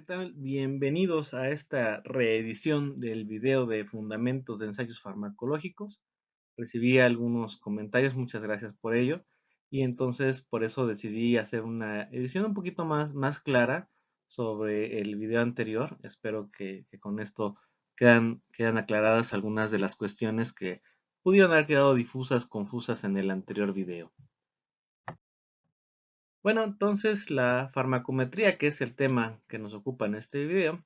tal? Bienvenidos a esta reedición del video de Fundamentos de Ensayos Farmacológicos. Recibí algunos comentarios, muchas gracias por ello. Y entonces por eso decidí hacer una edición un poquito más clara sobre el video anterior. Espero que con esto quedan aclaradas algunas de las cuestiones que pudieron haber quedado difusas, confusas en el anterior video. Bueno, entonces la farmacometría, que es el tema que nos ocupa en este video,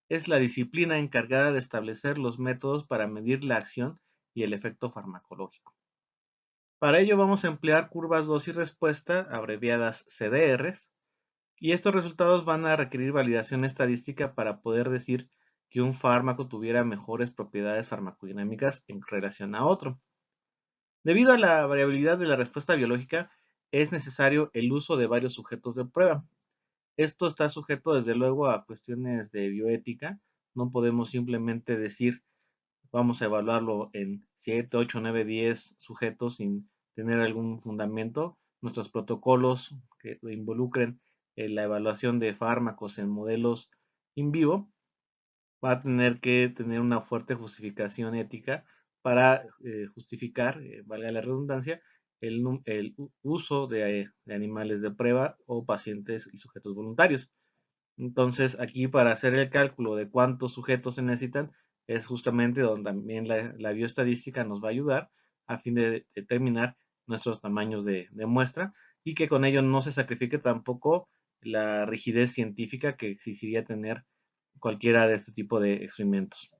es la disciplina encargada de establecer los métodos para medir la acción y el efecto farmacológico. Para ello vamos a emplear curvas dosis-respuesta, abreviadas CDRs, y estos resultados van a requerir validación estadística para poder decir que un fármaco tuviera mejores propiedades farmacodinámicas en relación a otro. Debido a la variabilidad de la respuesta biológica, es necesario el uso de varios sujetos de prueba. Esto está sujeto desde luego a cuestiones de bioética. No podemos simplemente decir vamos a evaluarlo en 7, 8, 9, 10 sujetos sin tener algún fundamento. Nuestros protocolos que involucren la evaluación de fármacos en modelos in vivo va a tener que tener una fuerte justificación ética para justificar, valga la redundancia, el uso de animales de prueba o pacientes y sujetos voluntarios. Entonces, aquí para hacer el cálculo de cuántos sujetos se necesitan, es justamente donde también la bioestadística nos va a ayudar a fin de determinar nuestros tamaños de muestra y que con ello no se sacrifique tampoco la rigidez científica que exigiría tener cualquiera de este tipo de experimentos.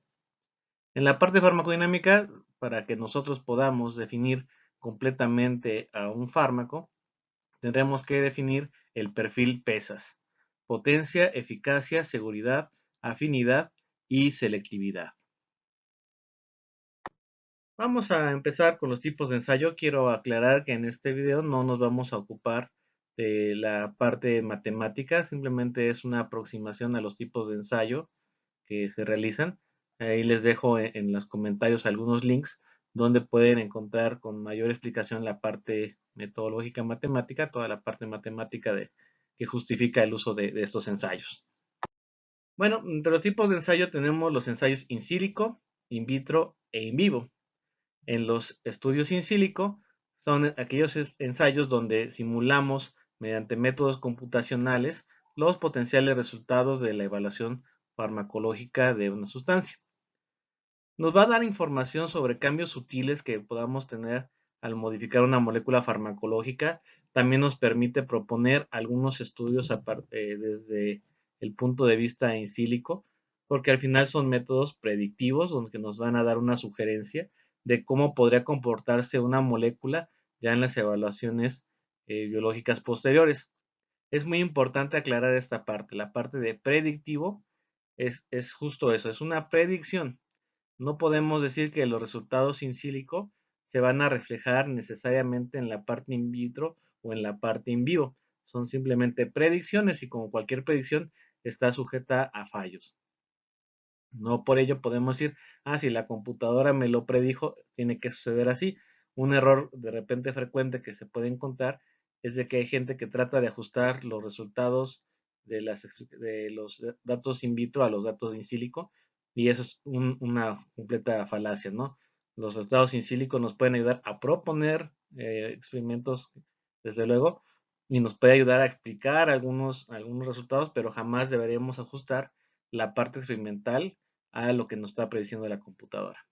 En la parte farmacodinámica, para que nosotros podamos definir completamente a un fármaco, tendremos que definir el perfil PESAS: potencia, eficacia, seguridad, afinidad y selectividad. Vamos a empezar con los tipos de ensayo. Quiero aclarar que en este video no nos vamos a ocupar de la parte matemática, simplemente es una aproximación a los tipos de ensayo que se realizan. Ahí les dejo en los comentarios algunos links donde pueden encontrar con mayor explicación la parte metodológica matemática, toda la parte matemática que justifica el uso de estos ensayos. Bueno, entre los tipos de ensayo tenemos los ensayos in silico, in vitro e in vivo. En los estudios in silico son aquellos ensayos donde simulamos mediante métodos computacionales los potenciales resultados de la evaluación farmacológica de una sustancia. Nos va a dar información sobre cambios sutiles que podamos tener al modificar una molécula farmacológica. También nos permite proponer algunos estudios desde el punto de vista in silico, porque al final son métodos predictivos donde nos van a dar una sugerencia de cómo podría comportarse una molécula ya en las evaluaciones biológicas posteriores. Es muy importante aclarar esta parte. La parte de predictivo es justo eso, es una predicción. No podemos decir que los resultados in silico se van a reflejar necesariamente en la parte in vitro o en la parte in vivo. Son simplemente predicciones y como cualquier predicción está sujeta a fallos. No por ello podemos decir, si la computadora me lo predijo, tiene que suceder así. Un error de repente frecuente que se puede encontrar es de que hay gente que trata de ajustar los resultados de los datos in vitro a los datos in silico y eso es una completa falacia, ¿no? Los resultados in silico nos pueden ayudar a proponer experimentos, desde luego, y nos puede ayudar a explicar algunos resultados, pero jamás deberíamos ajustar la parte experimental a lo que nos está prediciendo la computadora.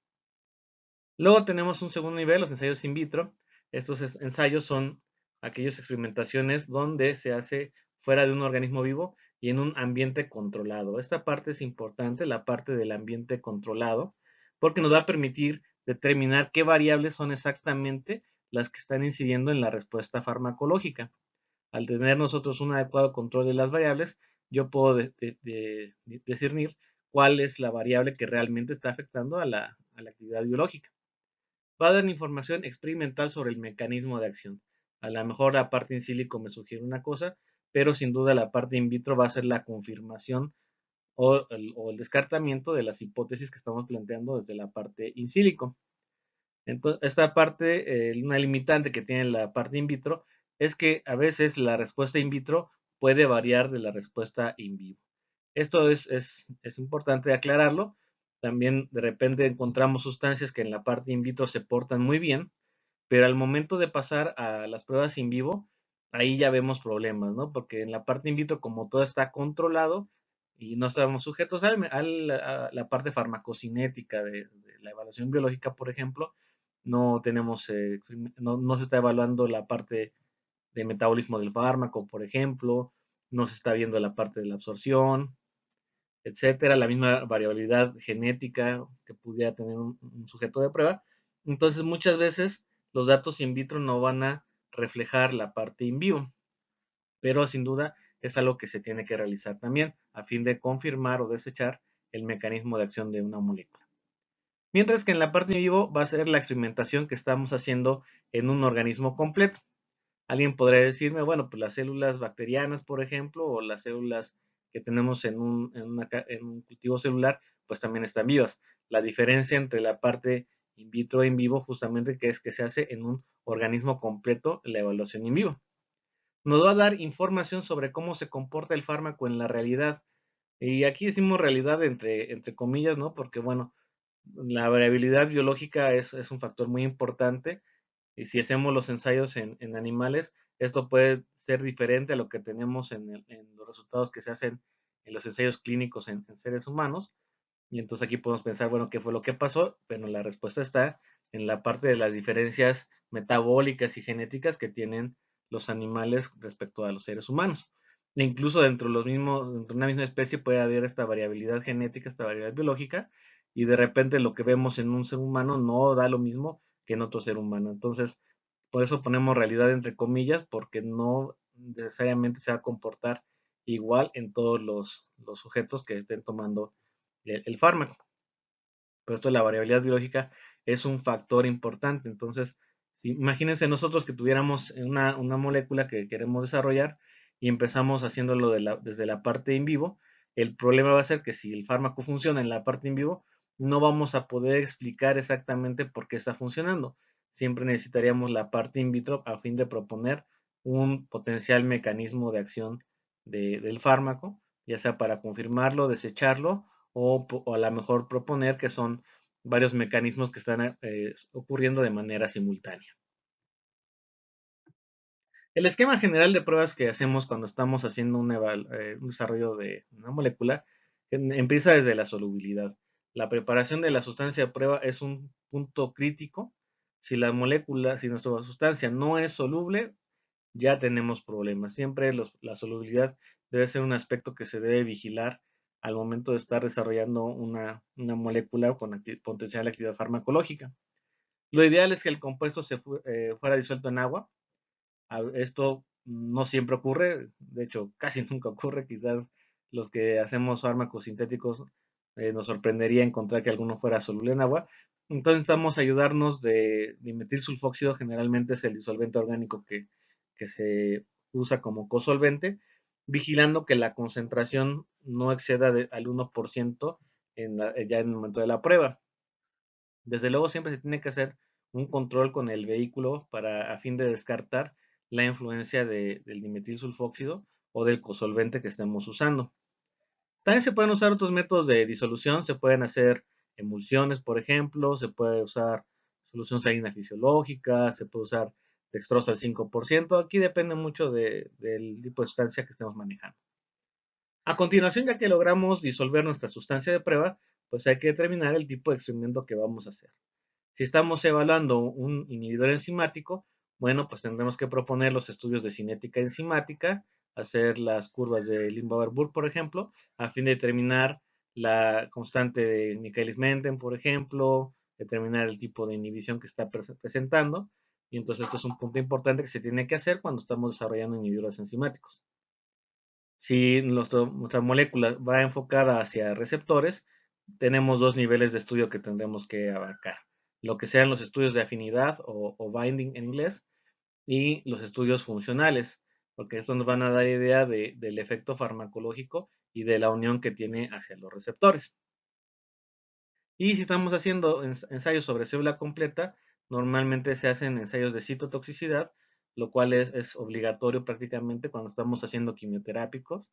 Luego tenemos un segundo nivel, los ensayos in vitro. Estos ensayos son aquellas experimentaciones donde se hace fuera de un organismo vivo y en un ambiente controlado. Esta parte es importante, la parte del ambiente controlado, porque nos va a permitir determinar qué variables son exactamente las que están incidiendo en la respuesta farmacológica. Al tener nosotros un adecuado control de las variables, yo puedo discernir cuál es la variable que realmente está afectando a la actividad biológica. Va a dar información experimental sobre el mecanismo de acción. A lo mejor la parte in silico me sugiere una cosa, pero sin duda la parte in vitro va a ser la confirmación o el descartamiento de las hipótesis que estamos planteando desde la parte in silico. Entonces, esta parte, una limitante que tiene la parte in vitro es que a veces la respuesta in vitro puede variar de la respuesta in vivo. Esto es importante aclararlo. También de repente encontramos sustancias que en la parte in vitro se portan muy bien, pero al momento de pasar a las pruebas in vivo, ahí ya vemos problemas, ¿no? Porque en la parte in vitro, como todo está controlado y no estamos sujetos a la parte farmacocinética de la evaluación biológica, por ejemplo, no tenemos, no se está evaluando la parte de metabolismo del fármaco, por ejemplo, no se está viendo la parte de la absorción, etcétera, la misma variabilidad genética que pudiera tener un sujeto de prueba. Entonces, muchas veces los datos in vitro no van a reflejar la parte in vivo, pero sin duda es algo que se tiene que realizar también a fin de confirmar o desechar el mecanismo de acción de una molécula. Mientras que en la parte in vivo va a ser la experimentación que estamos haciendo en un organismo completo. Alguien podría decirme, bueno, pues las células bacterianas, por ejemplo, o las células que tenemos en un cultivo celular, pues también están vivas. La diferencia entre la parte in vitro e in vivo, justamente, que es que se hace en un organismo completo la evaluación in vivo. Nos va a dar información sobre cómo se comporta el fármaco en la realidad. Y aquí decimos realidad entre comillas, ¿no? Porque, bueno, la variabilidad biológica es un factor muy importante y si hacemos los ensayos en animales, esto puede ser diferente a lo que tenemos en los resultados que se hacen en los ensayos clínicos en seres humanos. Y entonces aquí podemos pensar, bueno, ¿qué fue lo que pasó? Bueno, la respuesta está en la parte de las diferencias metabólicas y genéticas que tienen los animales respecto a los seres humanos. E incluso dentro de una misma especie puede haber esta variabilidad genética, esta variabilidad biológica, y de repente lo que vemos en un ser humano no da lo mismo que en otro ser humano. Entonces, por eso ponemos realidad entre comillas, porque no necesariamente se va a comportar igual en todos los sujetos que estén tomando el fármaco. Pero esto de la variabilidad biológica es un factor importante. Entonces, si, imagínense nosotros que tuviéramos una molécula que queremos desarrollar y empezamos haciéndolo desde la parte in vivo, el problema va a ser que si el fármaco funciona en la parte in vivo, no vamos a poder explicar exactamente por qué está funcionando. Siempre necesitaríamos la parte in vitro a fin de proponer un potencial mecanismo de acción del fármaco, ya sea para confirmarlo, desecharlo o a lo mejor proponer que son varios mecanismos que están ocurriendo de manera simultánea. El esquema general de pruebas que hacemos cuando estamos haciendo un desarrollo de una molécula empieza desde la solubilidad. La preparación de la sustancia de prueba es un punto crítico. Si la molécula, si nuestra sustancia no es soluble, ya tenemos problemas. Siempre la solubilidad debe ser un aspecto que se debe vigilar al momento de estar desarrollando una molécula con potencial actividad farmacológica. Lo ideal es que el compuesto fuera disuelto en agua. Esto no siempre ocurre, de hecho casi nunca ocurre. Quizás los que hacemos fármacos sintéticos nos sorprendería encontrar que alguno fuera soluble en agua. Entonces necesitamos ayudarnos de dimetilsulfóxido, generalmente es el disolvente orgánico que se usa como cosolvente, vigilando que la concentración no exceda al 1% ya en el momento de la prueba. Desde luego siempre se tiene que hacer un control con el vehículo a fin de descartar la influencia del dimetilsulfóxido o del cosolvente que estemos usando. También se pueden usar otros métodos de disolución, se pueden hacer emulsiones, por ejemplo, se puede usar solución salina fisiológica, se puede usar dextrosa al 5%. Aquí depende mucho del tipo de sustancia que estemos manejando. A continuación, ya que logramos disolver nuestra sustancia de prueba, pues hay que determinar el tipo de experimento que vamos a hacer. Si estamos evaluando un inhibidor enzimático, bueno, pues tendremos que proponer los estudios de cinética enzimática, hacer las curvas de Limbaugh-Burke, por ejemplo, a fin de determinar la constante de Michaelis-Menten, por ejemplo, determinar el tipo de inhibición que está presentando. Y entonces esto es un punto importante que se tiene que hacer cuando estamos desarrollando inhibidores enzimáticos. Si nuestra molécula va enfocada hacia receptores, tenemos dos niveles de estudio que tendremos que abarcar. Lo que sean los estudios de afinidad o binding en inglés y los estudios funcionales, porque estos nos van a dar idea del efecto farmacológico y de la unión que tiene hacia los receptores. Y si estamos haciendo ensayos sobre célula completa, normalmente se hacen ensayos de citotoxicidad, lo cual es obligatorio prácticamente cuando estamos haciendo quimioterápicos.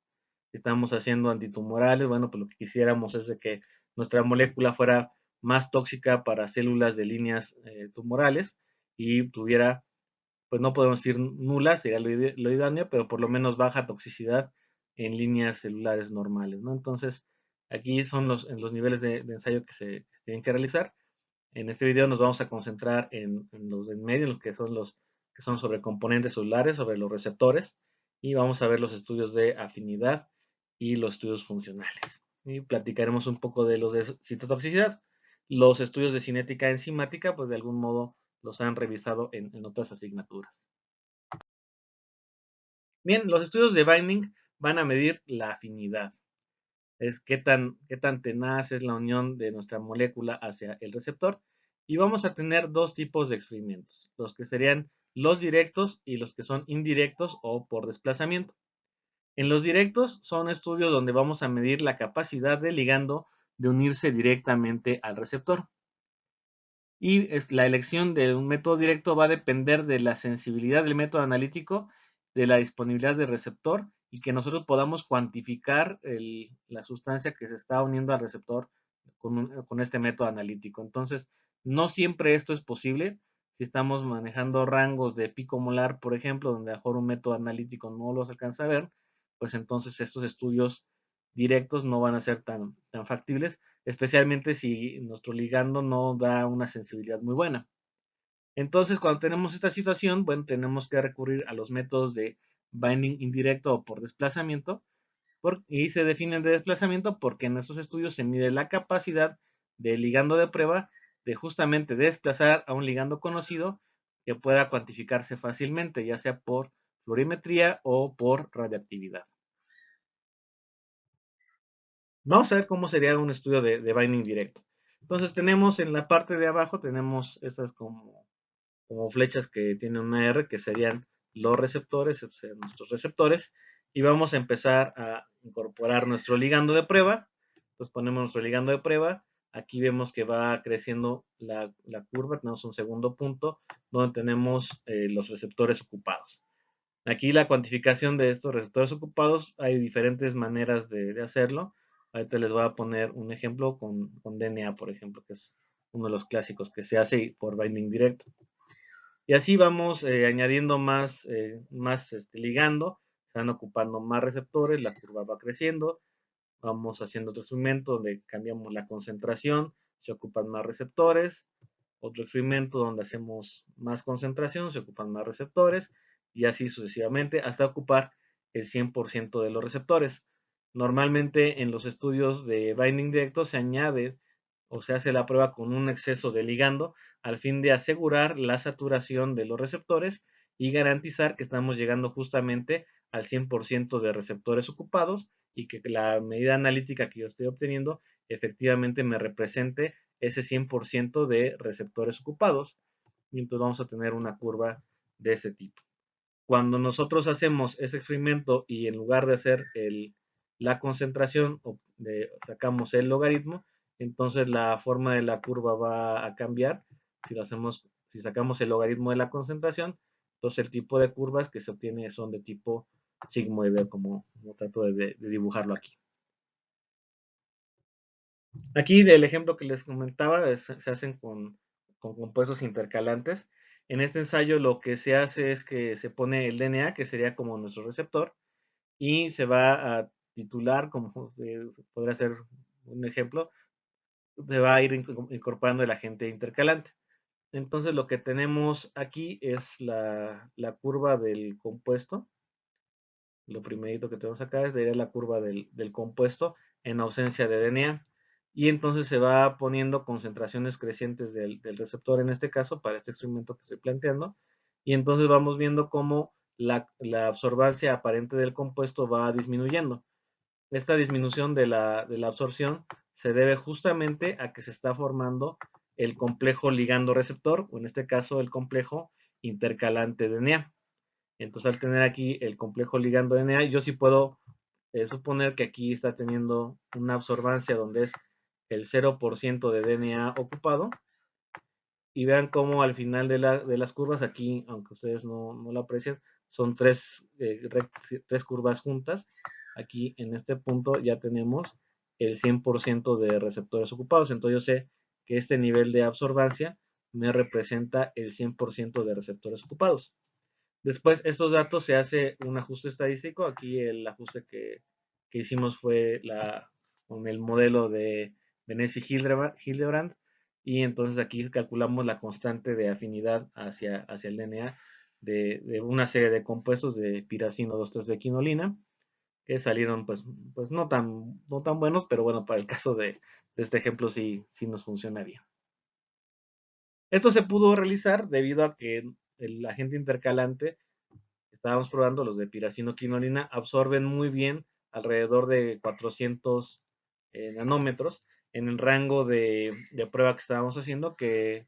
Si estamos haciendo antitumorales, bueno, pues lo que quisiéramos es de que nuestra molécula fuera más tóxica para células de líneas tumorales y tuviera, pues no podemos decir nula, sería lo idóneo, pero por lo menos baja toxicidad en líneas celulares normales, ¿no? Entonces, aquí son en los niveles de ensayo que se tienen que realizar. En este video nos vamos a concentrar en los de en medio, los que son sobre componentes celulares, sobre los receptores, y vamos a ver los estudios de afinidad y los estudios funcionales. Y platicaremos un poco de los de citotoxicidad. Los estudios de cinética enzimática, pues de algún modo los han revisado en otras asignaturas. Bien, los estudios de binding van a medir la afinidad. Es qué tan tenaz es la unión de nuestra molécula hacia el receptor. Y vamos a tener dos tipos de experimentos, los que serían los directos y los que son indirectos o por desplazamiento. En los directos son estudios donde vamos a medir la capacidad del ligando de unirse directamente al receptor. Y la elección de un método directo va a depender de la sensibilidad del método analítico, de la disponibilidad del receptor y que nosotros podamos cuantificar la sustancia que se está uniendo al receptor con este método analítico. Entonces, no siempre esto es posible. Si estamos manejando rangos de picomolar, por ejemplo, donde a lo mejor un método analítico no los alcanza a ver, pues entonces estos estudios directos no van a ser tan factibles, especialmente si nuestro ligando no da una sensibilidad muy buena. Entonces, cuando tenemos esta situación, bueno, tenemos que recurrir a los métodos de binding indirecto o por desplazamiento, y se definen de desplazamiento porque en esos estudios se mide la capacidad del ligando de prueba de justamente desplazar a un ligando conocido que pueda cuantificarse fácilmente, ya sea por fluorimetría o por radiactividad. Vamos a ver cómo sería un estudio de binding directo. Entonces tenemos en la parte de abajo, tenemos esas como flechas que tienen una R, que serían los receptores, o sea, nuestros receptores, y vamos a empezar a incorporar nuestro ligando de prueba. Entonces ponemos nuestro ligando de prueba, aquí vemos que va creciendo la curva, tenemos un segundo punto donde tenemos los receptores ocupados. Aquí la cuantificación de estos receptores ocupados, hay diferentes maneras de hacerlo. Ahorita les voy a poner un ejemplo con DNA, por ejemplo, que es uno de los clásicos que se hace por binding directo. Y así vamos añadiendo más ligando, se van ocupando más receptores, la curva va creciendo, vamos haciendo otro experimento donde cambiamos la concentración, se ocupan más receptores, otro experimento donde hacemos más concentración, se ocupan más receptores, y así sucesivamente hasta ocupar el 100% de los receptores. Normalmente en los estudios de binding directo se añade o se hace la prueba con un exceso de ligando al fin de asegurar la saturación de los receptores y garantizar que estamos llegando justamente al 100% de receptores ocupados y que la medida analítica que yo estoy obteniendo efectivamente me represente ese 100% de receptores ocupados. Y entonces vamos a tener una curva de ese tipo. Cuando nosotros hacemos ese experimento y en lugar de hacer la concentración, sacamos el logaritmo, entonces la forma de la curva va a cambiar. Si sacamos el logaritmo de la concentración, entonces el tipo de curvas que se obtiene son de tipo sigmoide, como trato de dibujarlo aquí. Aquí del ejemplo que les comentaba, se hacen con compuestos intercalantes. En este ensayo lo que se hace es que se pone el DNA, que sería como nuestro receptor, y se va a titular, como podría ser un ejemplo, se va a ir incorporando el agente intercalante. Entonces lo que tenemos aquí es la curva del compuesto. Lo primerito que tenemos acá es la curva del compuesto en ausencia de DNA. Y entonces se va poniendo concentraciones crecientes del receptor en este caso, para este experimento que estoy planteando. Y entonces vamos viendo cómo la absorbancia aparente del compuesto va disminuyendo. Esta disminución de la absorción se debe justamente a que se está formando el complejo ligando-receptor, o en este caso el complejo intercalante DNA. Entonces, al tener aquí el complejo ligando DNA, yo sí puedo suponer que aquí está teniendo una absorbancia donde es el 0% de DNA ocupado. Y vean cómo al final de las curvas, aquí, aunque ustedes no lo aprecien, son tres curvas juntas. aquí en este punto ya tenemos el 100% de receptores ocupados. Entonces yo sé que este nivel de absorbancia me representa el 100% de receptores ocupados. Después, estos datos se hace un ajuste estadístico. Aquí el ajuste que hicimos fue con el modelo de Benesi-Hildebrand. Y entonces aquí calculamos la constante de afinidad hacia el DNA de una serie de compuestos de piracino 2,3-quinolina que salieron pues no tan buenos, pero bueno, para el caso de este ejemplo sí nos funciona bien. Esto se pudo realizar debido a que el agente intercalante estábamos probando, los de piracinoquinolina, absorben muy bien alrededor de 400 nanómetros en el rango de prueba que estábamos haciendo, que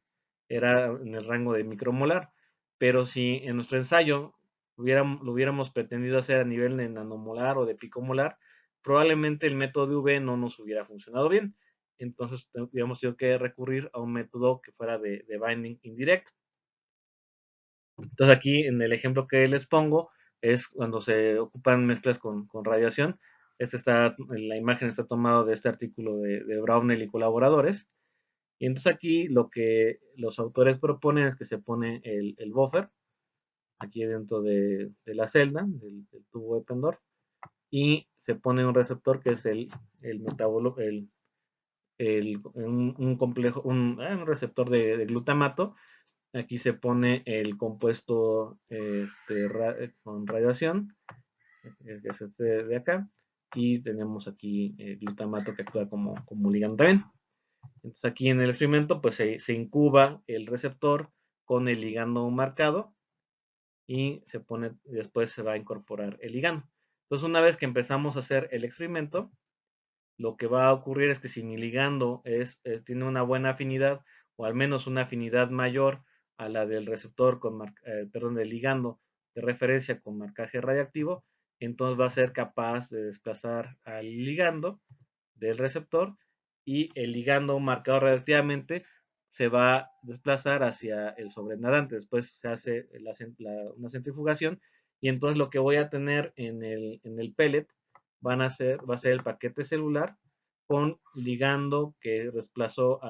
era en el rango de micromolar. Pero si en nuestro ensayo lo hubiéramos pretendido hacer a nivel de nanomolar o de picomolar, probablemente el método de UV no nos hubiera funcionado bien. Entonces hubiéramos tenido que recurrir a un método que fuera de binding indirecto. Entonces aquí en el ejemplo que les pongo es cuando se ocupan mezclas con radiación. La imagen está tomada de este artículo de Brownell y colaboradores. Y entonces aquí lo que los autores proponen es que se pone el buffer aquí dentro de la celda, del tubo de Pendor, y se pone un receptor que es el metabolo, un complejo, un receptor de glutamato. Aquí se pone el compuesto con radiación, que es este de acá, y tenemos aquí el glutamato que actúa como ligando también. Entonces aquí en el experimento pues se incuba el receptor con el ligando marcado y después se va a incorporar el ligando. Entonces una vez que empezamos a hacer el experimento, lo que va a ocurrir es que si mi ligando tiene una buena afinidad, o al menos una afinidad mayor a la del receptor del ligando de referencia con marcaje radiactivo, entonces va a ser capaz de desplazar al ligando del receptor, y el ligando marcado radiactivamente se va a desplazar hacia el sobrenadante. Después se hace una centrifugación, y entonces lo que voy a tener en el pellet va a ser el paquete celular con ligando que desplazó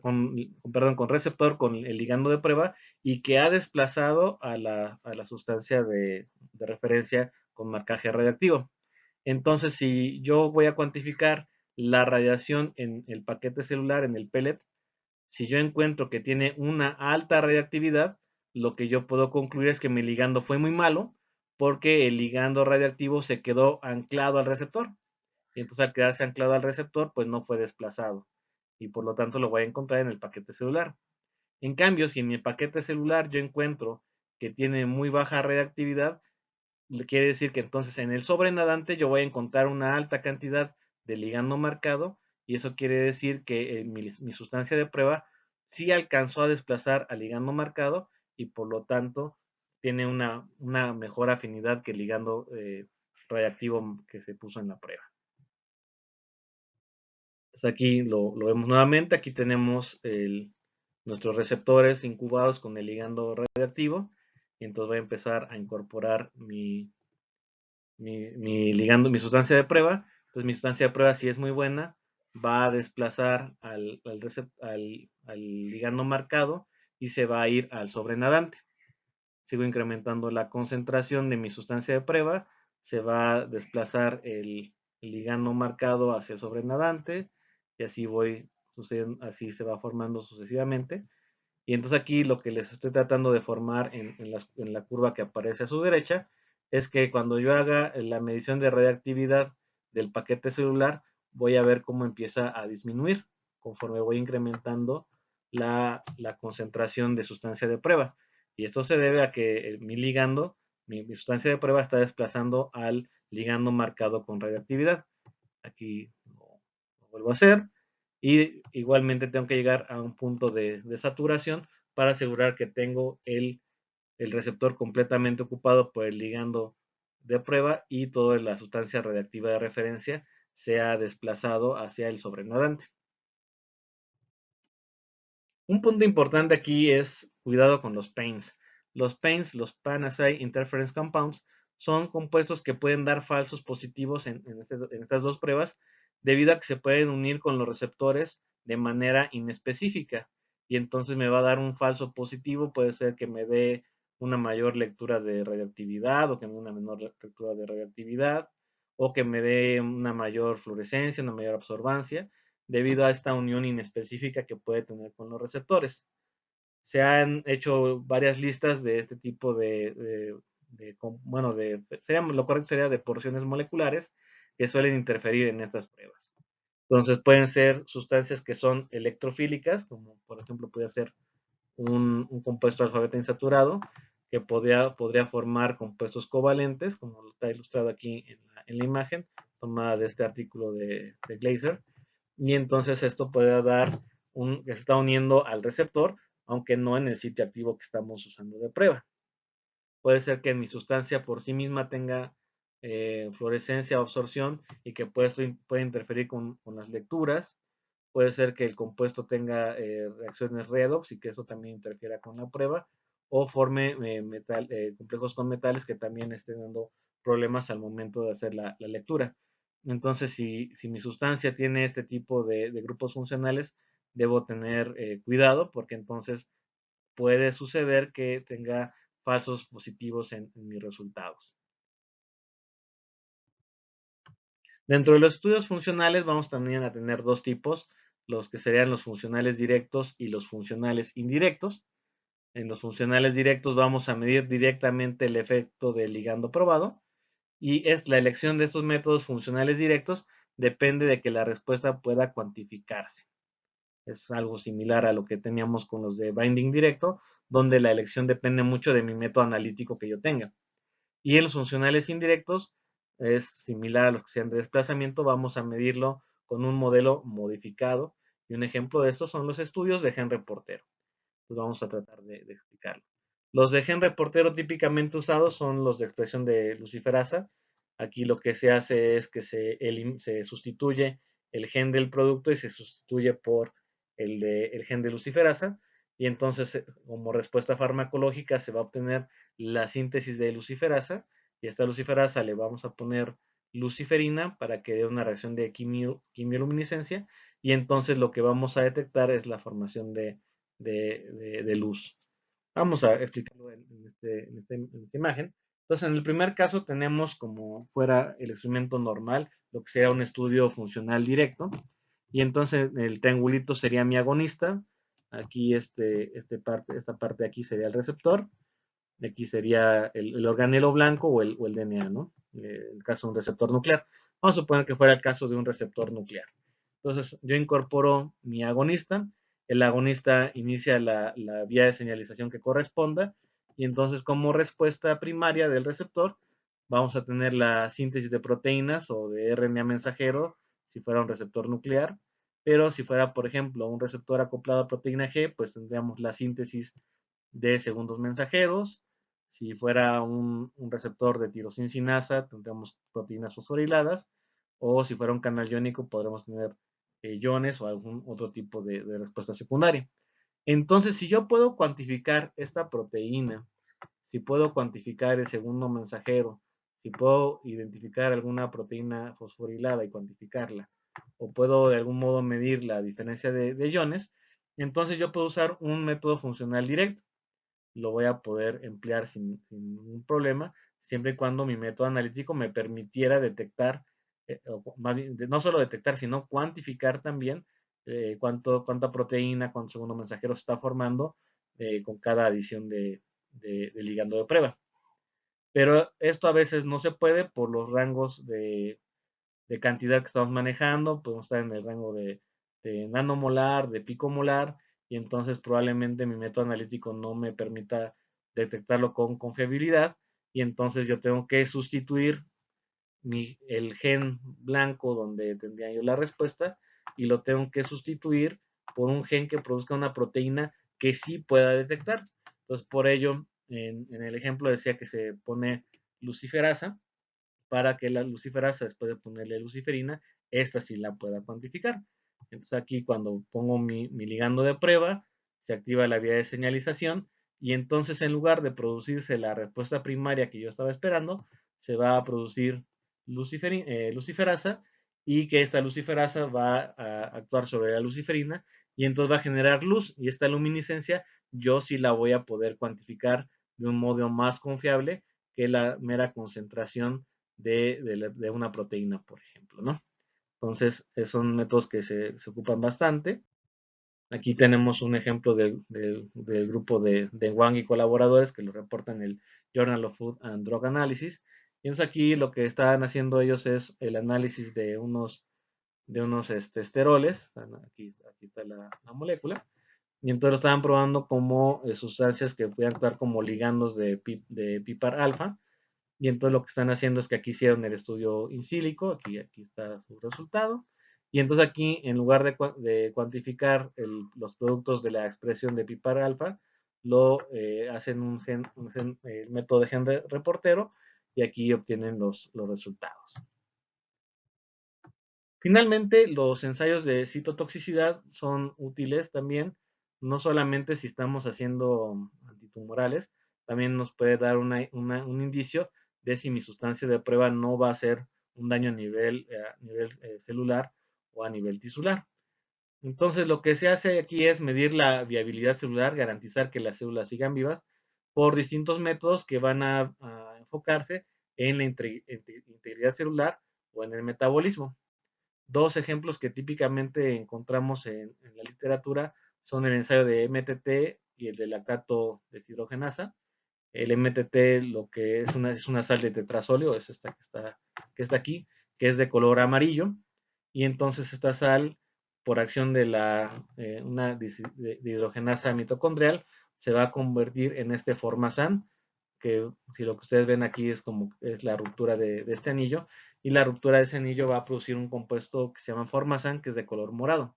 con receptor con el ligando de prueba, y que ha desplazado a la sustancia de referencia con marcaje radiactivo. Entonces, si yo voy a cuantificar la radiación en el paquete celular, en el pellet, si yo encuentro que tiene una alta radiactividad, lo que yo puedo concluir es que mi ligando fue muy malo, porque el ligando radiactivo se quedó anclado al receptor. Y entonces al quedarse anclado al receptor, pues no fue desplazado. Y por lo tanto lo voy a encontrar en el paquete celular. En cambio, si en mi paquete celular yo encuentro que tiene muy baja radiactividad, quiere decir que entonces en el sobrenadante yo voy a encontrar una alta cantidad de ligando marcado, y eso quiere decir que mi sustancia de prueba sí alcanzó a desplazar al ligando marcado, y por lo tanto tiene una mejor afinidad que el ligando radiactivo que se puso en la prueba. Entonces aquí lo vemos nuevamente. Aquí tenemos nuestros receptores incubados con el ligando radiactivo, y entonces voy a empezar a incorporar mi sustancia de prueba. Entonces mi sustancia de prueba, si es muy buena, va a desplazar al ligando marcado y se va a ir al sobrenadante. Sigo incrementando la concentración de mi sustancia de prueba, se va a desplazar el ligando marcado hacia el sobrenadante, y así se va formando sucesivamente. Y entonces aquí lo que les estoy tratando de formar en la curva que aparece a su derecha es que cuando yo haga la medición de radiactividad del paquete celular, voy a ver cómo empieza a disminuir conforme voy incrementando la concentración de sustancia de prueba. Y esto se debe a que mi ligando, mi sustancia de prueba, está desplazando al ligando marcado con radiactividad. Aquí lo vuelvo a hacer. Y igualmente tengo que llegar a un punto de saturación para asegurar que tengo el receptor completamente ocupado por el ligando de prueba, y toda la sustancia radiactiva de referencia se ha desplazado hacia el sobrenadante. Un punto importante aquí es cuidado con los PAINs. Los PAINs, los Pan-Assay Interference Compounds, son compuestos que pueden dar falsos positivos en estas dos pruebas, debido a que se pueden unir con los receptores de manera inespecífica. Y entonces me va a dar un falso positivo, puede ser que me dé una mayor lectura de radioactividad o que me dé una menor lectura de radioactividad o que me dé una mayor fluorescencia, una mayor absorbancia, debido a esta unión inespecífica que puede tener con los receptores. Se han hecho varias listas de este tipo bueno, lo correcto sería de porciones moleculares que suelen interferir en estas pruebas. Entonces pueden ser sustancias que son electrofílicas, como por ejemplo puede ser un compuesto alfa-beta insaturado, que podría formar compuestos covalentes, como está ilustrado aquí en la imagen, tomada de este artículo de Glaser. Y entonces esto puede dar que se está uniendo al receptor, aunque no en el sitio activo que estamos usando de prueba. Puede ser que mi sustancia por sí misma tenga fluorescencia o absorción y que pueda interferir con las lecturas. Puede ser que el compuesto tenga reacciones redox y que eso también interfiera con la prueba. O forme complejos con metales que también estén dando problemas al momento de hacer la lectura. Entonces, si mi sustancia tiene este tipo de grupos funcionales, debo tener cuidado porque entonces puede suceder que tenga falsos positivos en mis resultados. Dentro de los estudios funcionales vamos también a tener dos tipos, los que serían los funcionales directos y los funcionales indirectos. En los funcionales directos vamos a medir directamente el efecto del ligando probado y es la elección de estos métodos funcionales directos depende de que la respuesta pueda cuantificarse. Es algo similar a lo que teníamos con los de binding directo, donde la elección depende mucho de mi método analítico que yo tenga. Y en los funcionales indirectos es similar a los que sean de desplazamiento, vamos a medirlo con un modelo modificado. Y un ejemplo de esto son los estudios de gen reportero. Pues vamos a tratar de explicarlo. Los de gen reportero típicamente usados son los de expresión de luciferasa. Aquí lo que se hace es que se sustituye el gen del producto y se sustituye por el gen de luciferasa. Y entonces, como respuesta farmacológica, se va a obtener la síntesis de luciferasa. Y a esta luciferasa le vamos a poner luciferina para que dé una reacción de quimioluminiscencia. Y entonces lo que vamos a detectar es la formación de luz. Vamos a explicarlo en esta imagen. Entonces, en el primer caso tenemos como fuera el instrumento normal, lo que sería un estudio funcional directo. Y entonces el triangulito sería mi agonista. Aquí esta parte de aquí sería el receptor. Aquí sería el organelo blanco o el DNA, ¿no? El caso de un receptor nuclear. Vamos a suponer que fuera el caso de un receptor nuclear. Entonces, yo incorporo mi agonista, el agonista inicia la vía de señalización que corresponda, y entonces como respuesta primaria del receptor, vamos a tener la síntesis de proteínas o de RNA mensajero, si fuera un receptor nuclear, pero si fuera, por ejemplo, un receptor acoplado a proteína G, pues tendríamos la síntesis de segundos mensajeros. Si fuera un receptor de tirosincinasa, tendríamos proteínas fosforiladas, o si fuera un canal iónico, podremos tener iones o algún otro tipo de respuesta secundaria. Entonces, si yo puedo cuantificar esta proteína, si puedo cuantificar el segundo mensajero, si puedo identificar alguna proteína fosforilada y cuantificarla, o puedo de algún modo medir la diferencia de iones, entonces yo puedo usar un método funcional directo. Lo voy a poder emplear sin ningún problema, siempre y cuando mi método analítico me permitiera detectar, más bien, no solo detectar, sino cuantificar también cuánta proteína, cuántos segundos mensajeros se está formando con cada adición de ligando de prueba. Pero esto a veces no se puede por los rangos de cantidad que estamos manejando, podemos estar en el rango de nanomolar, de picomolar, y entonces probablemente mi método analítico no me permita detectarlo con confiabilidad, y entonces yo tengo que sustituir el gen blanco donde tendría yo la respuesta, y lo tengo que sustituir por un gen que produzca una proteína que sí pueda detectar. Entonces, por ello, en el ejemplo decía que se pone luciferasa, para que la luciferasa, después de ponerle luciferina, esta sí la pueda cuantificar. Entonces aquí cuando pongo mi ligando de prueba, se activa la vía de señalización y entonces en lugar de producirse la respuesta primaria que yo estaba esperando, se va a producir luciferasa, y que esta luciferasa va a actuar sobre la luciferina y entonces va a generar luz, y esta luminiscencia yo sí la voy a poder cuantificar de un modo más confiable que la mera concentración de una proteína, por ejemplo, ¿no? Entonces, son métodos que se ocupan bastante. Aquí tenemos un ejemplo del grupo de Wang y colaboradores que lo reportan en el Journal of Food and Drug Analysis. Y entonces aquí lo que están haciendo ellos es el análisis de unos esteroles. Aquí está la molécula. Y entonces lo estaban probando como sustancias que pueden actuar como ligandos de PIPAR alfa. Y entonces lo que están haciendo es que aquí hicieron el estudio in silico, aquí está su resultado. Y entonces aquí, en lugar de cuantificar los productos de la expresión de PIPAR alfa, lo hacen el método de gen reportero, y aquí obtienen los resultados. Finalmente, los ensayos de citotoxicidad son útiles también, no solamente si estamos haciendo antitumorales, también nos puede dar un indicio de si mi sustancia de prueba no va a hacer un daño a nivel celular o a nivel tisular. Entonces, lo que se hace aquí es medir la viabilidad celular, garantizar que las células sigan vivas por distintos métodos que van a enfocarse en la integridad celular o en el metabolismo. Dos ejemplos que típicamente encontramos en la literatura son el ensayo de MTT y el de lactato deshidrogenasa. El MTT lo que es una sal de tetrazolio, es esta que está aquí, que es de color amarillo, y entonces esta sal, por acción de una deshidrogenasa mitocondrial, se va a convertir en este formazán, que si lo que ustedes ven aquí es la ruptura de este anillo, y la ruptura de ese anillo va a producir un compuesto que se llama formazán, que es de color morado.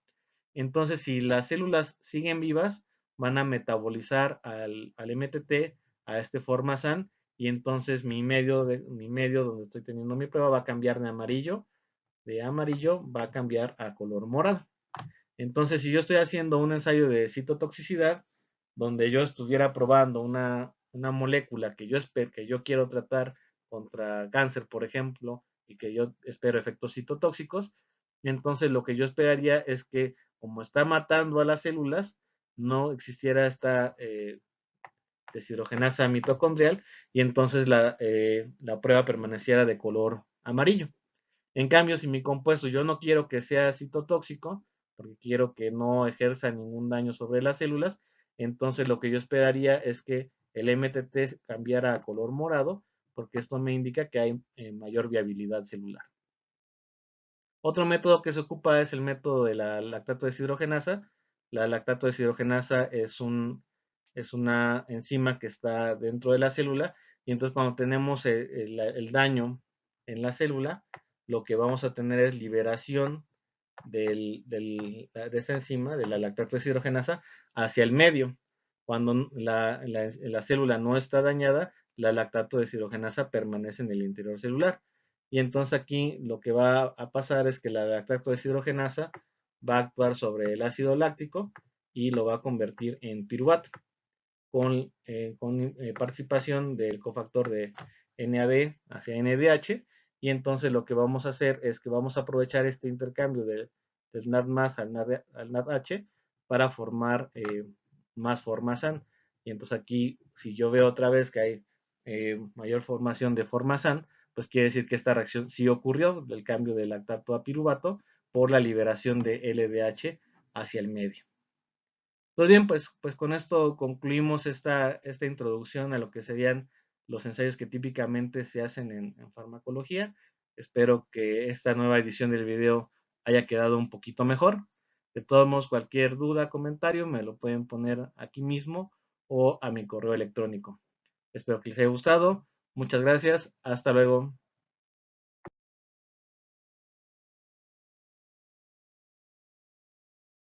Entonces, si las células siguen vivas, van a metabolizar al MTT, a este formazán, y entonces mi medio donde estoy teniendo mi prueba va a cambiar de amarillo va a cambiar a color morado. Entonces, si yo estoy haciendo un ensayo de citotoxicidad, donde yo estuviera probando una molécula que yo quiero tratar contra cáncer, por ejemplo, y que yo espero efectos citotóxicos, entonces lo que yo esperaría es que, como está matando a las células, no existiera esta deshidrogenasa mitocondrial, y entonces la prueba permaneciera de color amarillo. En cambio, si mi compuesto yo no quiero que sea citotóxico, porque quiero que no ejerza ningún daño sobre las células, entonces lo que yo esperaría es que el MTT cambiara a color morado, porque esto me indica que hay mayor viabilidad celular. Otro método que se ocupa es el método de la lactato deshidrogenasa. La lactato deshidrogenasa es una enzima que está dentro de la célula, y entonces cuando tenemos el daño en la célula, lo que vamos a tener es liberación de esta enzima, de la lactato deshidrogenasa, hacia el medio. Cuando la célula no está dañada, la lactato deshidrogenasa permanece en el interior celular. Y entonces aquí lo que va a pasar es que la lactato deshidrogenasa va a actuar sobre el ácido láctico y lo va a convertir en piruvato con participación del cofactor de NAD hacia NADH. Y entonces lo que vamos a hacer es que vamos a aprovechar este intercambio del NAD más al NADH para formar más formazán. Y entonces aquí, si yo veo otra vez que hay mayor formación de formazán, pues quiere decir que esta reacción sí ocurrió, del cambio de lactato a piruvato, por la liberación de LDH hacia el medio. Pues bien, pues con esto concluimos esta introducción a lo que serían los ensayos que típicamente se hacen en farmacología. Espero que esta nueva edición del video haya quedado un poquito mejor. De todos modos, cualquier duda, comentario, me lo pueden poner aquí mismo o a mi correo electrónico. Espero que les haya gustado. Muchas gracias. Hasta luego.